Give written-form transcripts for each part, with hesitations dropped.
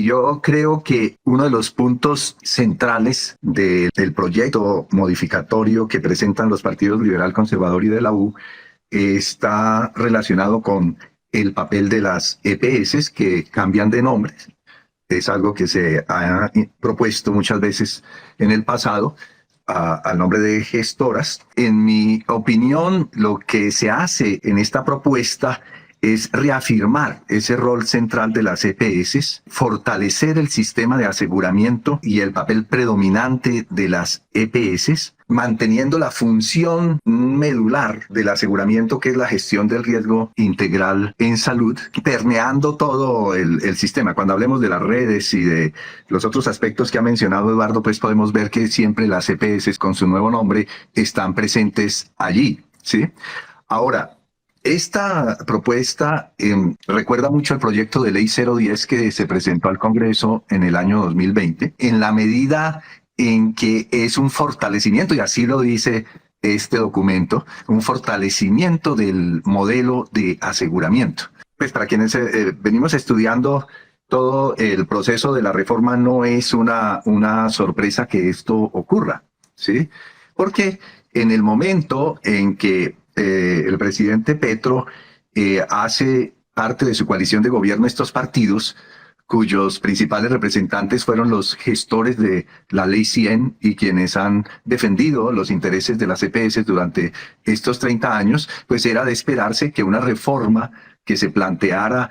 yo creo que uno de los puntos centrales del proyecto modificatorio que presentan los partidos liberal, conservador y de la U está relacionado con el papel de las EPS que cambian de nombre. Es algo que se ha propuesto muchas veces en el pasado al nombre de gestoras. En mi opinión, lo que se hace en esta propuesta es reafirmar ese rol central de las EPS, fortalecer el sistema de aseguramiento y el papel predominante de las EPS, manteniendo la función medular del aseguramiento, que es la gestión del riesgo integral en salud, permeando todo el sistema. Cuando hablemos de las redes y de los otros aspectos que ha mencionado Eduardo, pues podemos ver que siempre las EPS con su nuevo nombre están presentes allí, ¿sí? Ahora, esta propuesta recuerda mucho al proyecto de ley 010 que se presentó al Congreso en el año 2020, en la medida en que es un fortalecimiento, y así lo dice este documento, un fortalecimiento del modelo de aseguramiento. Pues para quienes venimos estudiando todo el proceso de la reforma, no es una sorpresa que esto ocurra, ¿sí? Porque en el momento en que el presidente Petro hace parte de su coalición de gobierno estos partidos, cuyos principales representantes fueron los gestores de la Ley 100 y quienes han defendido los intereses de las EPS durante estos 30 años, pues era de esperarse que una reforma que se planteara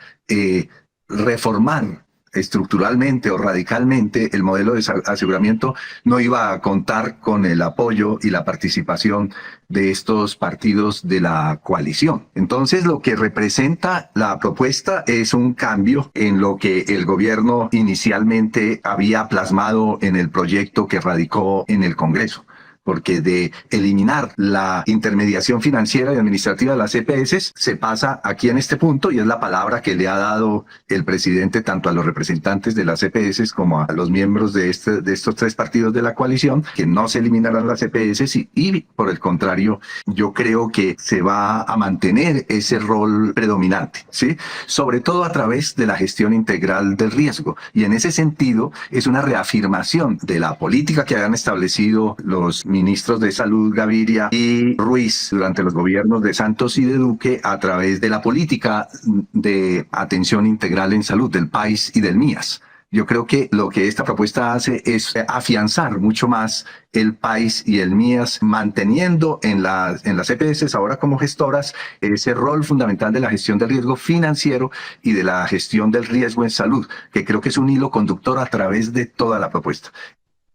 reformar estructuralmente o radicalmente el modelo de aseguramiento no iba a contar con el apoyo y la participación de estos partidos de la coalición. Entonces, lo que representa la propuesta es un cambio en lo que el gobierno inicialmente había plasmado en el proyecto que radicó en el Congreso. Porque de eliminar la intermediación financiera y administrativa de las EPS se pasa aquí en este punto, y es la palabra que le ha dado el presidente tanto a los representantes de las EPS como a los miembros de estos tres partidos de la coalición, que no se eliminarán las EPS y por el contrario, yo creo que se va a mantener ese rol predominante, ¿sí? Sobre todo a través de la gestión integral del riesgo. Y en ese sentido es una reafirmación de la política que han establecido los ministros de Salud, Gaviria y Ruiz, durante los gobiernos de Santos y de Duque, a través de la política de atención integral en salud del país y del MIAS. Yo creo que lo que esta propuesta hace es afianzar mucho más el país y el MIAS, manteniendo en las EPS ahora como gestoras ese rol fundamental de la gestión del riesgo financiero y de la gestión del riesgo en salud, que creo que es un hilo conductor a través de toda la propuesta.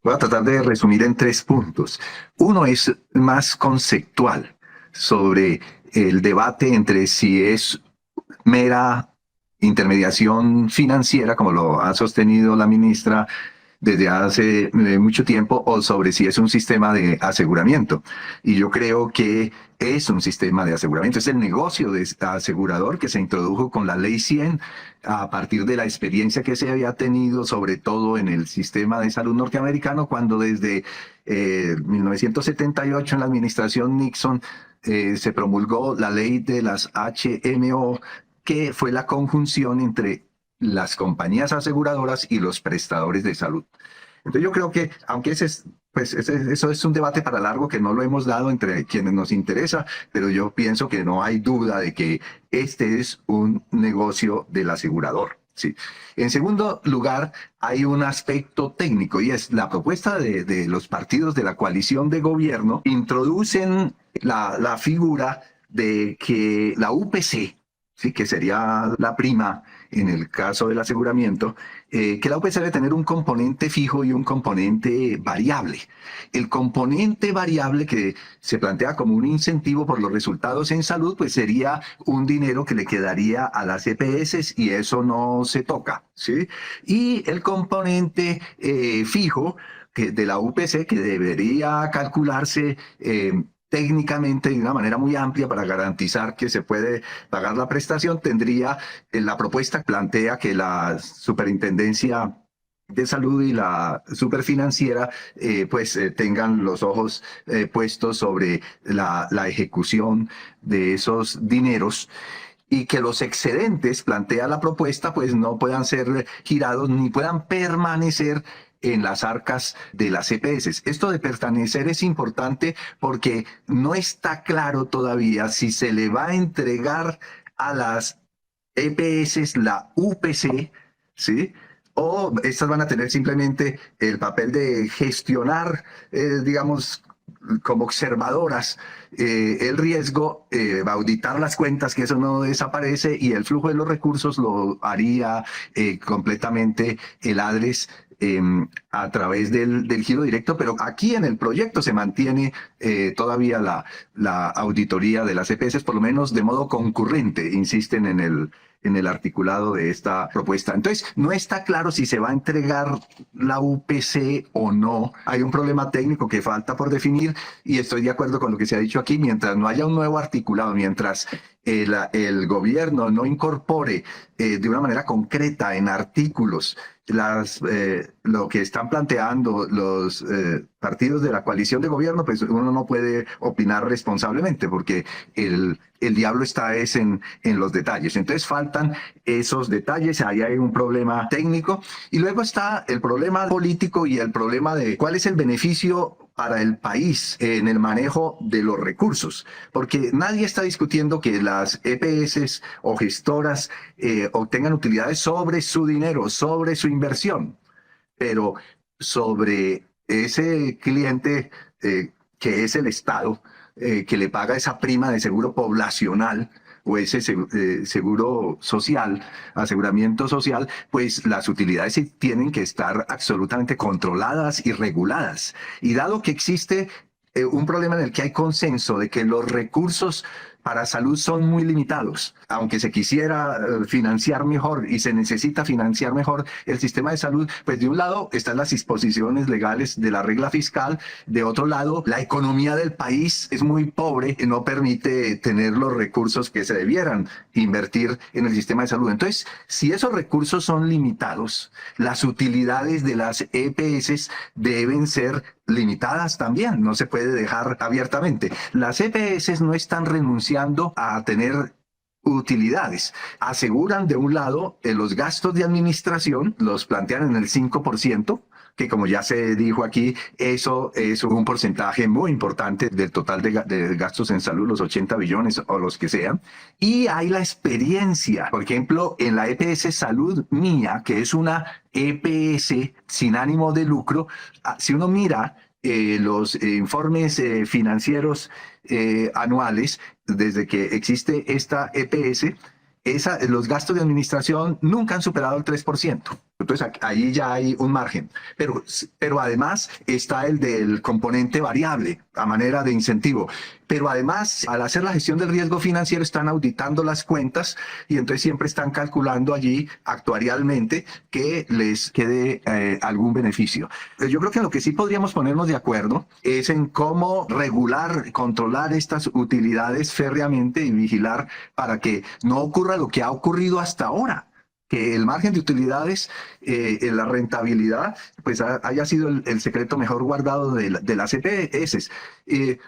Voy a tratar de resumir en 3 puntos. Uno es más conceptual sobre el debate entre si es mera intermediación financiera, como lo ha sostenido la ministra desde hace mucho tiempo, o sobre si es un sistema de aseguramiento. Y yo creo que es un sistema de aseguramiento. Es el negocio de asegurador que se introdujo con la Ley 100 a partir de la experiencia que se había tenido, sobre todo en el sistema de salud norteamericano, cuando desde 1978 en la administración Nixon se promulgó la ley de las HMO, que fue la conjunción entre las compañías aseguradoras y los prestadores de salud. Entonces yo creo que, aunque eso es un debate para largo que no lo hemos dado entre quienes nos interesa, pero yo pienso que no hay duda de que este es un negocio del asegurador. Sí. En segundo lugar, hay un aspecto técnico, y es la propuesta de los partidos de la coalición de gobierno introducen la figura de que la UPC, sí, que sería la prima en el caso del aseguramiento, que la UPC debe tener un componente fijo y un componente variable. El componente variable, que se plantea como un incentivo por los resultados en salud, pues sería un dinero que le quedaría a las EPS, y eso no se toca, ¿sí? Y el componente fijo de la UPC, que debería calcularse técnicamente de una manera muy amplia para garantizar que se puede pagar la prestación, tendría, la propuesta plantea que la Superintendencia de Salud y la Superfinanciera tengan los ojos puestos sobre la ejecución de esos dineros. y que los excedentes, plantea la propuesta, pues no puedan ser girados ni puedan permanecer en las arcas de las EPS. Esto de permanecer es importante porque no está claro todavía si se le va a entregar a las EPS la UPC, ¿sí? O estas van a tener simplemente el papel de gestionar, digamos, como observadoras el riesgo, auditar las cuentas, que eso no desaparece, y el flujo de los recursos lo haría completamente el ADRES a través del giro directo, pero aquí en el proyecto se mantiene todavía la auditoría de las EPS, por lo menos de modo concurrente, insisten en el articulado de esta propuesta. Entonces, no está claro si se va a entregar la UPC o no. Hay un problema técnico que falta por definir y estoy de acuerdo con lo que se ha dicho aquí. Mientras no haya un nuevo articulado, mientras el gobierno no incorpore de una manera concreta en artículos lo que están planteando los partidos de la coalición de gobierno, pues uno no puede opinar responsablemente porque el diablo está en los detalles. Entonces faltan esos detalles, ahí hay un problema técnico y luego está el problema político y el problema de cuál es el beneficio para el país en el manejo de los recursos, porque nadie está discutiendo que las EPS o gestoras obtengan utilidades sobre su dinero, sobre su inversión, pero sobre ese cliente que es el Estado, que le paga esa prima de seguro poblacional o ese seguro social, aseguramiento social, pues las utilidades sí tienen que estar absolutamente controladas y reguladas. Y dado que existe un problema en el que hay consenso de que los recursos para salud son muy limitados. Aunque se quisiera financiar mejor y se necesita financiar mejor el sistema de salud, pues de un lado están las disposiciones legales de la regla fiscal, de otro lado la economía del país es muy pobre y no permite tener los recursos que se debieran invertir en el sistema de salud. Entonces, si esos recursos son limitados, las utilidades de las EPS deben ser limitadas también, no se puede dejar abiertamente. Las EPS no están renunciando a tener utilidades. Aseguran de un lado los gastos de administración, los plantean en el 5%, que como ya se dijo aquí, eso es un porcentaje muy importante del total de gastos en salud, los 80 billones o los que sean. Y hay la experiencia, por ejemplo, en la EPS Salud Mía, que es una EPS sin ánimo de lucro, si uno mira los informes financieros anuales, desde que existe esta EPS, los gastos de administración nunca han superado el 3%. Entonces ahí ya hay un margen. Pero además está el del componente variable a manera de incentivo. Pero además, al hacer la gestión del riesgo financiero, están auditando las cuentas y entonces siempre están calculando allí actuarialmente que les quede algún beneficio. Yo creo que lo que sí podríamos ponernos de acuerdo es en cómo regular, controlar estas utilidades férreamente y vigilar para que no ocurra lo que ha ocurrido hasta ahora, que el margen de utilidades, la rentabilidad, pues haya sido el secreto mejor guardado de las EPS,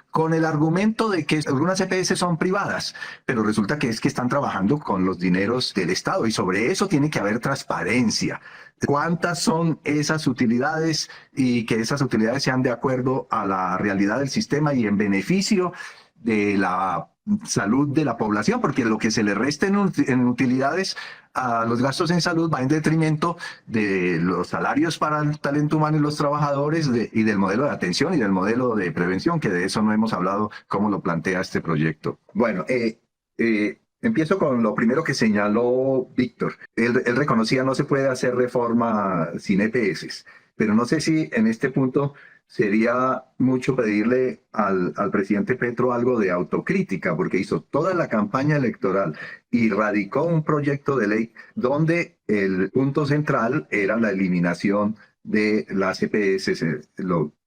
con el argumento de que algunas EPS son privadas, pero resulta que es que están trabajando con los dineros del Estado y sobre eso tiene que haber transparencia. ¿Cuántas son esas utilidades y que esas utilidades sean de acuerdo a la realidad del sistema y en beneficio de la salud de la población? Porque lo que se le resta en utilidades a los gastos en salud va en detrimento de los salarios para el talento humano y los trabajadores y del modelo de atención y del modelo de prevención, que de eso no hemos hablado, cómo lo plantea este proyecto. Bueno, empiezo con lo primero que señaló Víctor. Él reconocía no se puede hacer reforma sin EPS, pero no sé si en este punto sería mucho pedirle al presidente Petro algo de autocrítica, porque hizo toda la campaña electoral y radicó un proyecto de ley donde el punto central era la eliminación de las EPS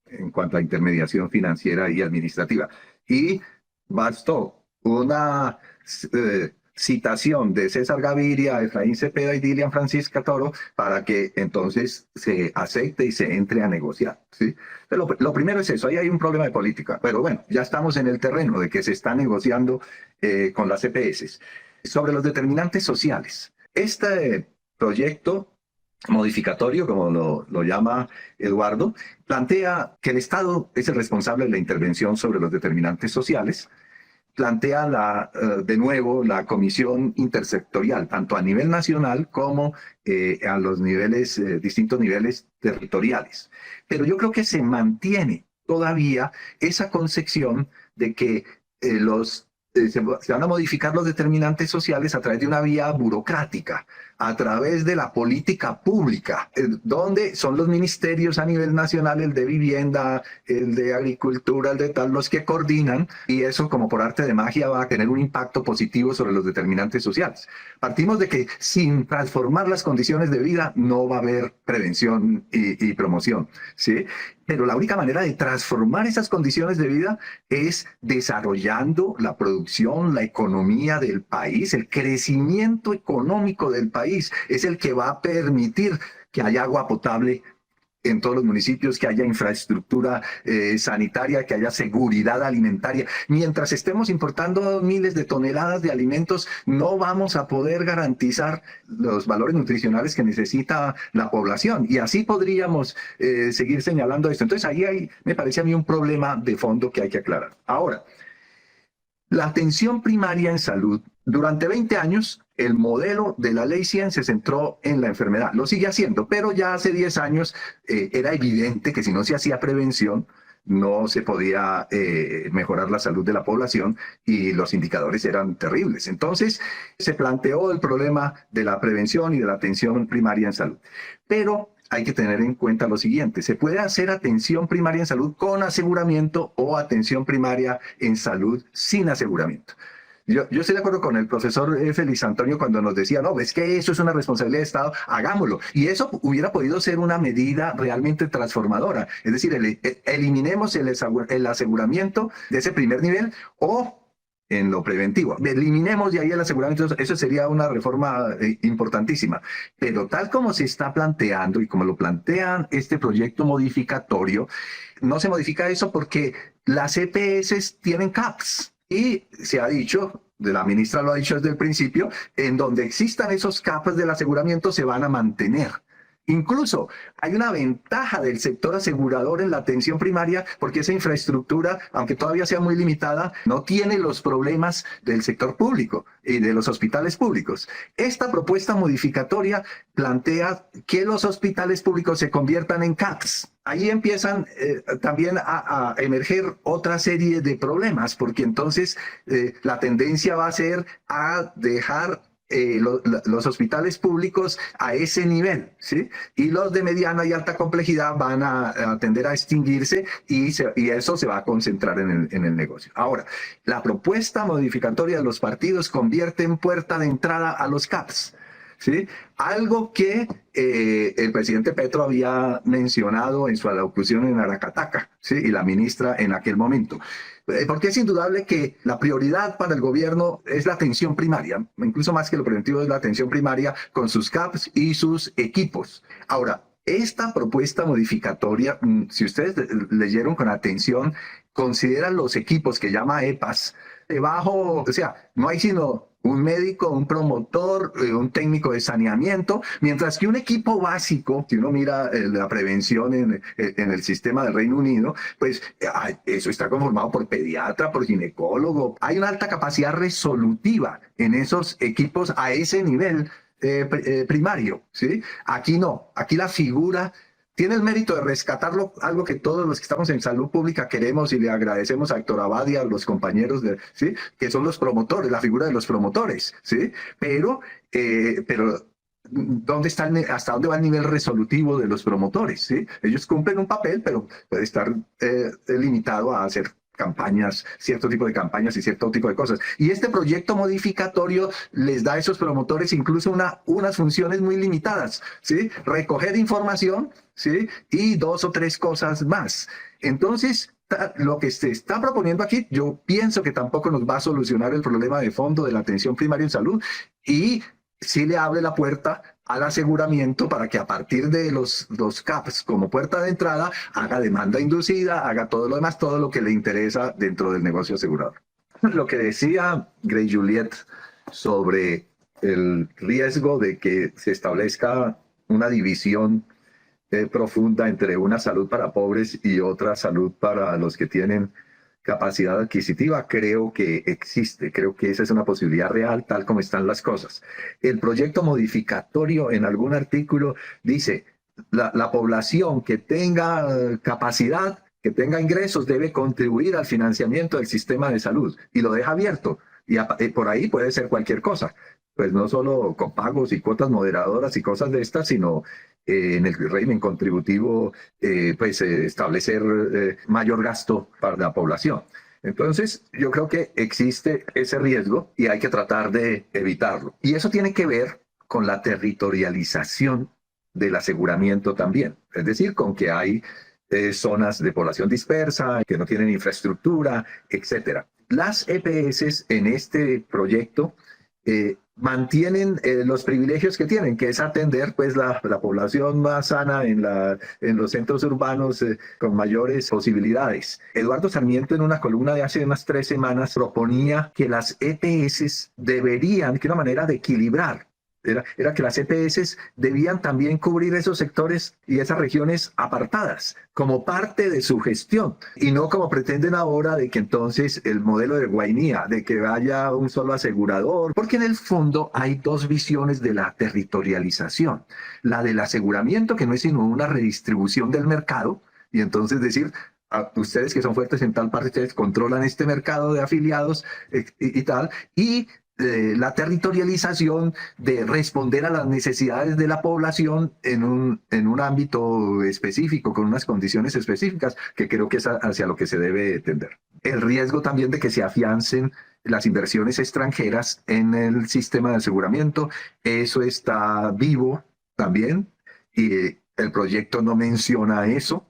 en cuanto a intermediación financiera y administrativa. Y bastó una citación de César Gaviria, Efraín Cepeda y Dilian Francisca Toro para que entonces se acepte y se entre a negociar, ¿sí? Pero lo primero es eso, ahí hay un problema de política, pero bueno, ya estamos en el terreno de que se está negociando con las EPS. Sobre los determinantes sociales. Este proyecto modificatorio, como lo llama Eduardo, plantea que el Estado es el responsable de la intervención sobre los determinantes sociales, plantea de nuevo la comisión intersectorial, tanto a nivel nacional como a los niveles, distintos niveles territoriales. Pero yo creo que se mantiene todavía esa concepción de que se van a modificar los determinantes sociales a través de una vía burocrática, a través de la política pública, donde son los ministerios a nivel nacional, el de vivienda, el de agricultura, el de tal, los que coordinan, y eso como por arte de magia va a tener un impacto positivo sobre los determinantes sociales. Partimos de que sin transformar las condiciones de vida no va a haber prevención y promoción, ¿sí? Pero la única manera de transformar esas condiciones de vida es desarrollando la producción, la economía del país, el crecimiento económico del país. Es el que va a permitir que haya agua potable en todos los municipios, que haya infraestructura sanitaria, que haya seguridad alimentaria. Mientras estemos importando miles de toneladas de alimentos, no vamos a poder garantizar los valores nutricionales que necesita la población. Y así podríamos seguir señalando esto. Entonces ahí me parece a mí un problema de fondo que hay que aclarar. Ahora, la atención primaria en salud, durante 20 años, el modelo de la Ley 100 se centró en la enfermedad. Lo sigue haciendo, pero ya hace 10 años era evidente que si no se hacía prevención, no se podía mejorar la salud de la población y los indicadores eran terribles. Entonces, se planteó el problema de la prevención y de la atención primaria en salud. Pero hay que tener en cuenta lo siguiente: se puede hacer atención primaria en salud con aseguramiento o atención primaria en salud sin aseguramiento. Yo estoy de acuerdo con el profesor Félix Antonio cuando nos decía, no, es que eso es una responsabilidad de Estado, hagámoslo. Y eso hubiera podido ser una medida realmente transformadora. Es decir, eliminemos el aseguramiento de ese primer nivel o en lo preventivo. Eliminemos de ahí el aseguramiento, eso sería una reforma importantísima. Pero tal como se está planteando y como lo plantean este proyecto modificatorio, no se modifica eso porque las EPS tienen CAPS. Y se ha dicho, la ministra lo ha dicho desde el principio, en donde existan esos CAPS del aseguramiento se van a mantener. Incluso hay una ventaja del sector asegurador en la atención primaria porque esa infraestructura, aunque todavía sea muy limitada, no tiene los problemas del sector público y de los hospitales públicos. Esta propuesta modificatoria plantea que los hospitales públicos se conviertan en CAPS. Ahí empiezan también a emerger otra serie de problemas, porque entonces la tendencia va a ser a dejar los hospitales públicos a ese nivel, ¿sí? Y los de mediana y alta complejidad van a tender a extinguirse y eso se va a concentrar en el negocio. Ahora, la propuesta modificatoria de los partidos convierte en puerta de entrada a los CAPS, ¿sí? Algo que el presidente Petro había mencionado en su alocución en Aracataca, ¿sí? Y la ministra en aquel momento. Porque es indudable que la prioridad para el gobierno es la atención primaria, incluso más que lo preventivo es la atención primaria con sus CAPS y sus equipos. Ahora, esta propuesta modificatoria, si ustedes leyeron con atención, considera los equipos que llama EPAS debajo, o sea, no hay sino un médico, un promotor, un técnico de saneamiento, mientras que un equipo básico, si uno mira la prevención en el sistema del Reino Unido, pues eso está conformado por pediatra, por ginecólogo. Hay una alta capacidad resolutiva en esos equipos a ese nivel primario, ¿sí? Aquí no, aquí la figura tiene el mérito de rescatarlo, algo que todos los que estamos en salud pública queremos y le agradecemos a Héctor Abad y a los compañeros, ¿sí? Que son los promotores, la figura de los promotores, ¿sí? Pero ¿dónde está hasta dónde va el nivel resolutivo de los promotores? ¿Sí? Ellos cumplen un papel, pero puede estar limitado a hacer campañas, cierto tipo de campañas y cierto tipo de cosas. Y este proyecto modificatorio les da a esos promotores incluso unas funciones muy limitadas, ¿sí? Recoger información, ¿sí? Y 2 o 3 cosas más. Entonces, lo que se está proponiendo aquí, yo pienso que tampoco nos va a solucionar el problema de fondo de la atención primaria en salud y sí le abre la puerta al aseguramiento para que a partir de los CAPS como puerta de entrada haga demanda inducida, haga todo lo demás, todo lo que le interesa dentro del negocio asegurador. Lo que decía Grey Juliet sobre el riesgo de que se establezca una división profunda entre una salud para pobres y otra salud para los que tienen capacidad adquisitiva, creo que existe, creo que esa es una posibilidad real tal como están las cosas. El proyecto modificatorio en algún artículo dice, la población que tenga capacidad, que tenga ingresos, debe contribuir al financiamiento del sistema de salud y lo deja abierto. Y por ahí puede ser cualquier cosa, pues no solo con pagos y cuotas moderadoras y cosas de estas, sino en el régimen contributivo, establecer mayor gasto para la población. Entonces, yo creo que existe ese riesgo y hay que tratar de evitarlo. Y eso tiene que ver con la territorialización del aseguramiento también. Es decir, con que hay zonas de población dispersa, que no tienen infraestructura, etcétera. Las EPS en este proyecto mantienen los privilegios que tienen, que es atender pues la población más sana en los centros urbanos con mayores posibilidades. Eduardo Sarmiento en una columna de hace unas 3 semanas proponía que las EPS deberían, que una manera de equilibrar, era que las EPS debían también cubrir esos sectores y esas regiones apartadas como parte de su gestión y no como pretenden ahora de que entonces el modelo de Guainía, de que haya un solo asegurador, porque en el fondo hay dos visiones de la territorialización. La del aseguramiento, que no es sino una redistribución del mercado, y entonces decir, ustedes que son fuertes en tal parte, ustedes controlan este mercado de afiliados y tal, y la territorialización de responder a las necesidades de la población en un ámbito específico, con unas condiciones específicas, que creo que es hacia lo que se debe tender. El riesgo también de que se afiancen las inversiones extranjeras en el sistema de aseguramiento, eso está vivo también, y el proyecto no menciona eso,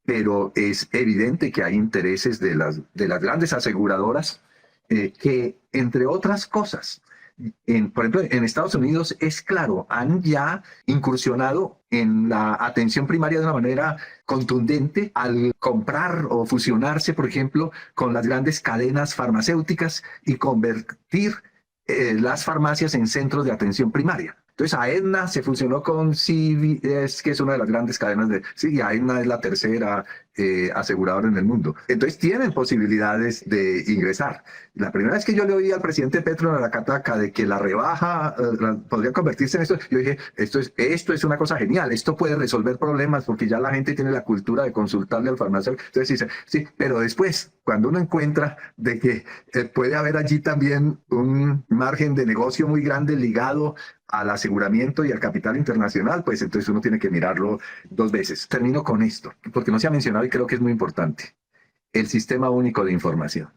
pero es evidente que hay intereses de las grandes aseguradoras que, entre otras cosas, por ejemplo, en Estados Unidos es claro, han ya incursionado en la atención primaria de una manera contundente al comprar o fusionarse, por ejemplo, con las grandes cadenas farmacéuticas y convertir las farmacias en centros de atención primaria. Entonces, Aetna se fusionó con CVS, que es una de las grandes cadenas de... Sí, Aetna es la tercera aseguradora en el mundo. Entonces, tienen posibilidades de ingresar. La primera vez que yo le oí al presidente Petro en la Cataca de que la rebaja podría convertirse en esto, yo dije, esto es una cosa genial, esto puede resolver problemas porque ya la gente tiene la cultura de consultarle al farmacéutico. Entonces dice, sí, pero después, cuando uno encuentra de que puede haber allí también un margen de negocio muy grande ligado al aseguramiento y al capital internacional, pues entonces uno tiene que mirarlo 2 veces. Termino con esto, porque no se ha mencionado y creo que es muy importante. El Sistema Único de Información.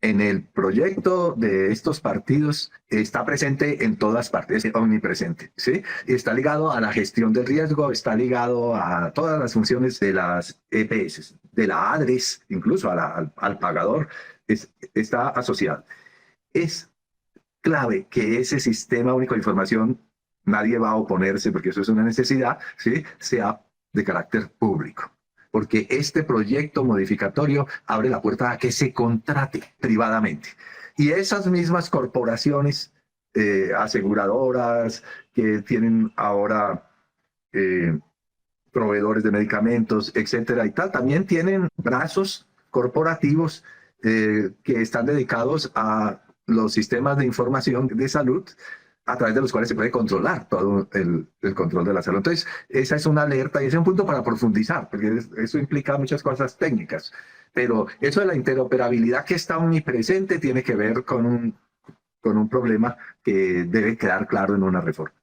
En el proyecto de estos partidos está presente en todas partes, es omnipresente, ¿sí? Está ligado a la gestión del riesgo, está ligado a todas las funciones de las EPS, de la ADRES, incluso al pagador, está asociado. Es clave que ese Sistema Único de Información, nadie va a oponerse porque eso es una necesidad, ¿sí? Sea de carácter público. Porque este proyecto modificatorio abre la puerta a que se contrate privadamente. Y esas mismas corporaciones aseguradoras que tienen ahora proveedores de medicamentos, etcétera y tal, también tienen brazos corporativos que están dedicados a los sistemas de información de salud a través de los cuales se puede controlar todo el control de la salud. Entonces, esa es una alerta y ese es un punto para profundizar, porque eso implica muchas cosas técnicas. Pero eso de la interoperabilidad que está omnipresente tiene que ver con un problema que debe quedar claro en una reforma.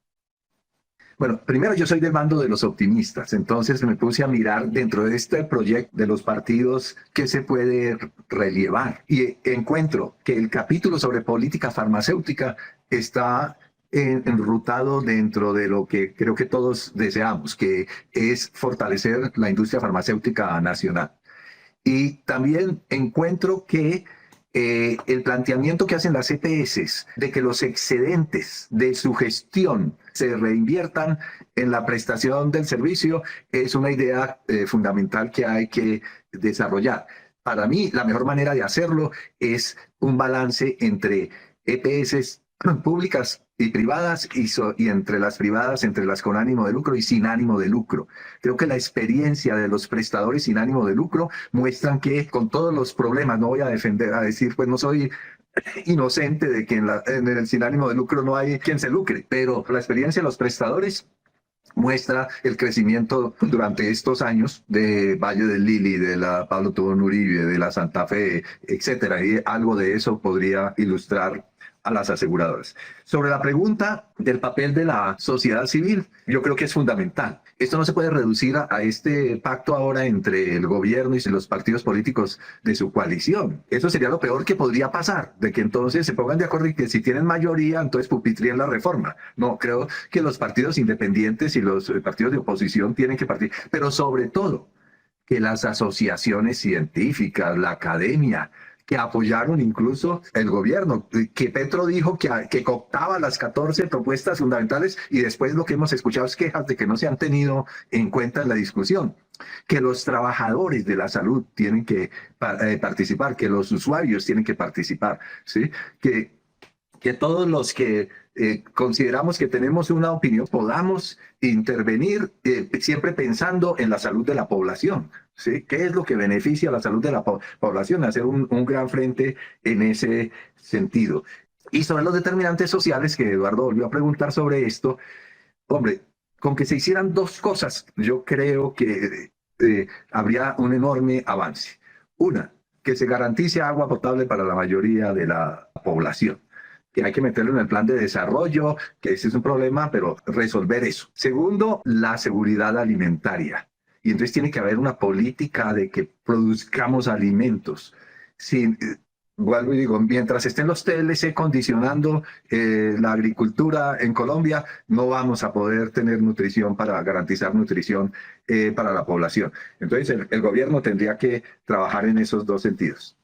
Bueno, primero yo soy del bando de los optimistas, entonces me puse a mirar dentro de este proyecto de los partidos qué se puede relevar y encuentro que el capítulo sobre política farmacéutica está enrutado dentro de lo que creo que todos deseamos, que es fortalecer la industria farmacéutica nacional. Y también encuentro que el planteamiento que hacen las EPS de que los excedentes de su gestión se reinviertan en la prestación del servicio es una idea fundamental que hay que desarrollar. Para mí, la mejor manera de hacerlo es un balance entre EPS públicas y privadas y entre las privadas, entre las con ánimo de lucro y sin ánimo de lucro. Creo que la experiencia de los prestadores sin ánimo de lucro muestran que con todos los problemas, no voy a defender, a decir, pues no soy inocente de que en el sin ánimo de lucro no hay quien se lucre, pero la experiencia de los prestadores muestra el crecimiento durante estos años de Valle del Lili, de la Pablo Tobón Uribe, de la Santa Fe, etcétera. Y algo de eso podría ilustrar a las aseguradoras. Sobre la pregunta del papel de la sociedad civil, yo creo que es fundamental. Esto no se puede reducir a este pacto ahora entre el gobierno y los partidos políticos de su coalición. Eso sería lo peor que podría pasar, de que entonces se pongan de acuerdo y que si tienen mayoría, entonces pupitríen la reforma. No, creo que los partidos independientes y los partidos de oposición tienen que partir, pero sobre todo que las asociaciones científicas, la academia, que apoyaron incluso el gobierno, que Petro dijo que cooptaba las 14 propuestas fundamentales y después lo que hemos escuchado es quejas de que no se han tenido en cuenta en la discusión, que los trabajadores de la salud tienen que participar, que los usuarios tienen que participar, ¿sí? Que todos los que consideramos que tenemos una opinión podamos intervenir siempre pensando en la salud de la población, ¿sí? ¿Qué es lo que beneficia a la salud de la población? Hacer un gran frente en ese sentido. Y sobre los determinantes sociales, que Eduardo volvió a preguntar sobre esto, hombre, con que se hicieran dos cosas, yo creo que habría un enorme avance. Una, que se garantice agua potable para la mayoría de la población, que hay que meterlo en el plan de desarrollo, que ese es un problema, pero resolver eso. Segundo, la seguridad alimentaria. Y entonces tiene que haber una política de que produzcamos alimentos. Sin, vuelvo y digo, mientras estén los TLC condicionando la agricultura en Colombia, no vamos a poder tener nutrición para garantizar nutrición para la población. Entonces el gobierno tendría que trabajar en esos dos sentidos.